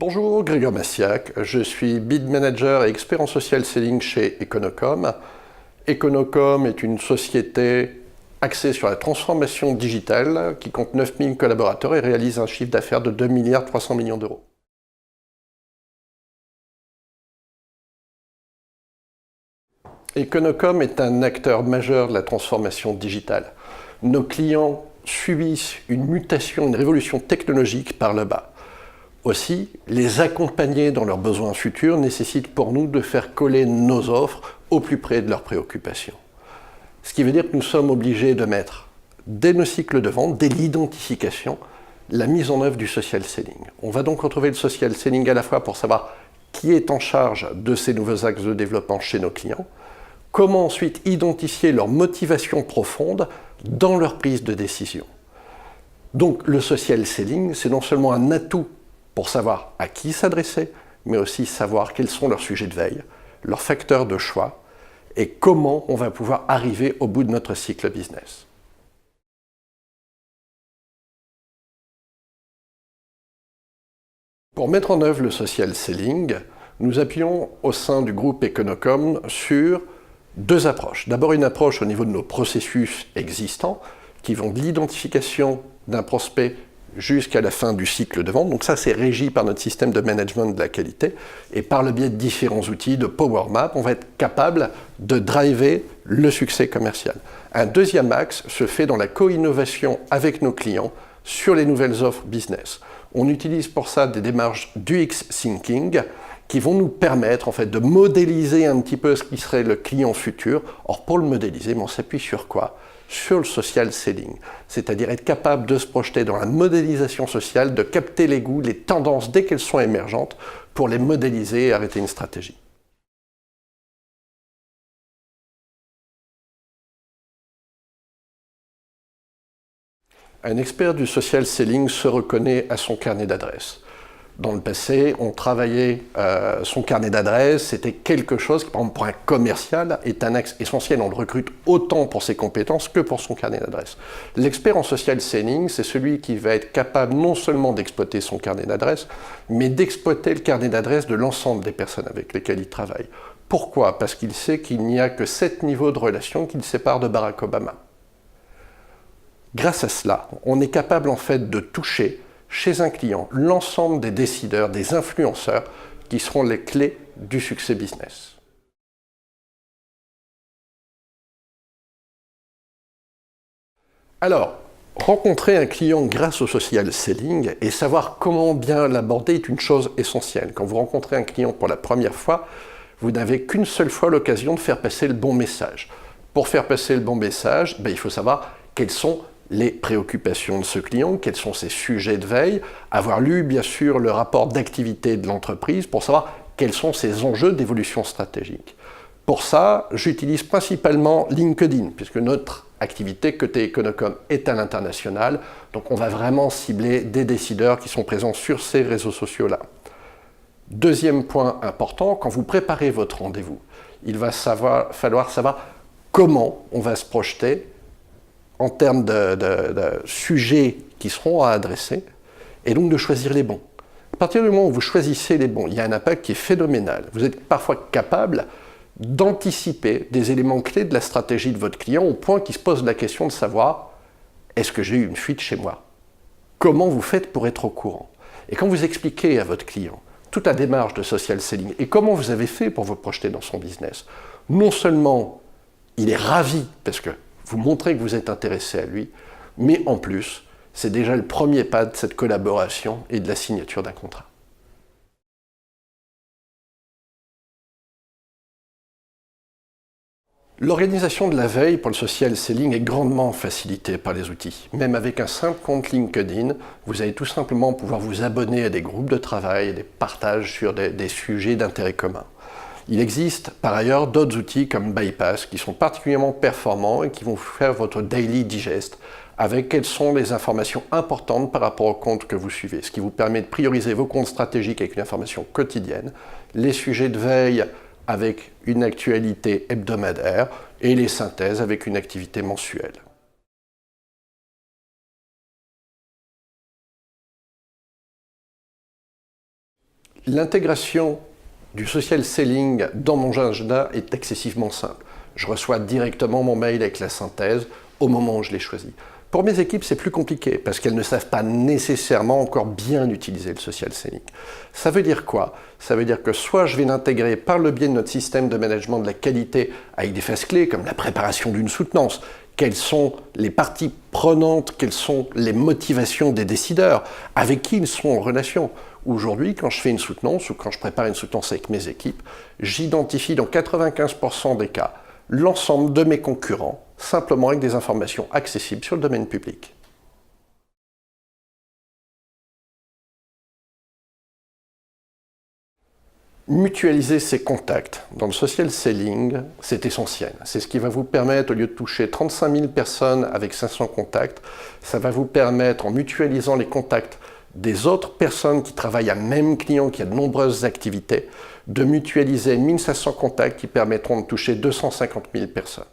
Bonjour, Grégoire Massiac, je suis Bid Manager et expert en social selling chez Econocom. Econocom est une société axée sur la transformation digitale qui compte 9000 collaborateurs et réalise un chiffre d'affaires de 2,3 milliards d'euros. Econocom est un acteur majeur de la transformation digitale. Nos clients subissent une mutation, une révolution technologique par le bas. Aussi, les accompagner dans leurs besoins futurs nécessite pour nous de faire coller nos offres au plus près de leurs préoccupations. Ce qui veut dire que nous sommes obligés de mettre, dès nos cycles de vente, dès l'identification, la mise en œuvre du social selling. On va donc retrouver le social selling à la fois pour savoir qui est en charge de ces nouveaux axes de développement chez nos clients, comment ensuite identifier leur motivation profonde dans leur prise de décision. Donc le social selling, c'est non seulement un atout pour savoir à qui s'adresser, mais aussi savoir quels sont leurs sujets de veille, leurs facteurs de choix, et comment on va pouvoir arriver au bout de notre cycle business. Pour mettre en œuvre le social selling, nous appuyons au sein du groupe Econocom sur deux approches. D'abord une approche au niveau de nos processus existants, qui vont de l'identification d'un prospect jusqu'à la fin du cycle de vente. Donc ça, c'est régi par notre système de management de la qualité. Et par le biais de différents outils de Power Map, on va être capable de driver le succès commercial. Un deuxième axe se fait dans la co-innovation avec nos clients sur les nouvelles offres business. On utilise pour ça des démarches d'UX Thinking qui vont nous permettre en fait, de modéliser un petit peu ce qui serait le client futur. Or, pour le modéliser, on s'appuie sur quoi ? Sur le social selling, c'est-à-dire être capable de se projeter dans la modélisation sociale, de capter les goûts, les tendances dès qu'elles sont émergentes, pour les modéliser et arrêter une stratégie. Un expert du social selling se reconnaît à son carnet d'adresses. Dans le passé, on travaillait son carnet d'adresses, c'était quelque chose qui, par exemple, pour un commercial, est un axe essentiel. On le recrute autant pour ses compétences que pour son carnet d'adresses. L'expert en social selling, c'est celui qui va être capable non seulement d'exploiter son carnet d'adresses, mais d'exploiter le carnet d'adresses de l'ensemble des personnes avec lesquelles il travaille. Pourquoi ? Parce qu'il sait qu'il n'y a que 7 niveaux de relation qui le séparent de Barack Obama. Grâce à cela, on est capable en fait de toucher chez un client l'ensemble des décideurs, des influenceurs qui seront les clés du succès business. Alors, rencontrer un client grâce au social selling et savoir comment bien l'aborder est une chose essentielle. Quand vous rencontrez un client pour la première fois, vous n'avez qu'une seule fois l'occasion de faire passer le bon message. Pour faire passer le bon message, il faut savoir quels sont les préoccupations de ce client, quels sont ses sujets de veille, avoir lu bien sûr le rapport d'activité de l'entreprise pour savoir quels sont ses enjeux d'évolution stratégique. Pour ça, j'utilise principalement LinkedIn, puisque notre activité côté Econocom est à l'international, donc on va vraiment cibler des décideurs qui sont présents sur ces réseaux sociaux-là. Deuxième point important, quand vous préparez votre rendez-vous, il va falloir savoir comment on va se projeter en termes de sujets qui seront à adresser, et donc de choisir les bons. À partir du moment où vous choisissez les bons, il y a un impact qui est phénoménal. Vous êtes parfois capable d'anticiper des éléments clés de la stratégie de votre client au point qu'il se pose la question de savoir « est-ce que j'ai eu une fuite chez moi ?» Comment vous faites pour être au courant? Et quand vous expliquez à votre client toute la démarche de social selling et comment vous avez fait pour vous projeter dans son business, non seulement il est ravi parce que vous montrez que vous êtes intéressé à lui, mais en plus, c'est déjà le premier pas de cette collaboration et de la signature d'un contrat. L'organisation de la veille pour le social selling est grandement facilitée par les outils. Même avec un simple compte LinkedIn, vous allez tout simplement pouvoir vous abonner à des groupes de travail et des partages sur des sujets d'intérêt commun. Il existe par ailleurs d'autres outils comme Bypass qui sont particulièrement performants et qui vont faire votre daily digest avec quelles sont les informations importantes par rapport au compte que vous suivez, ce qui vous permet de prioriser vos comptes stratégiques avec une information quotidienne, les sujets de veille avec une actualité hebdomadaire et les synthèses avec une activité mensuelle. L'intégration du social selling dans mon agenda est excessivement simple. Je reçois directement mon mail avec la synthèse au moment où je l'ai choisi. Pour mes équipes, c'est plus compliqué parce qu'elles ne savent pas nécessairement encore bien utiliser le social selling. Ça veut dire quoi? Ça veut dire que soit je vais l'intégrer par le biais de notre système de management de la qualité avec des phases clés comme la préparation d'une soutenance, quelles sont les parties prenantes, quelles sont les motivations des décideurs, avec qui ils sont en relation. Aujourd'hui, quand je fais une soutenance ou quand je prépare une soutenance avec mes équipes, j'identifie dans 95% des cas l'ensemble de mes concurrents, simplement avec des informations accessibles sur le domaine public. Mutualiser ses contacts dans le social selling, c'est essentiel. C'est ce qui va vous permettre, au lieu de toucher 35 000 personnes avec 500 contacts, ça va vous permettre, en mutualisant les contacts des autres personnes qui travaillent à même client, qui a de nombreuses activités, de mutualiser 1500 contacts qui permettront de toucher 250 000 personnes.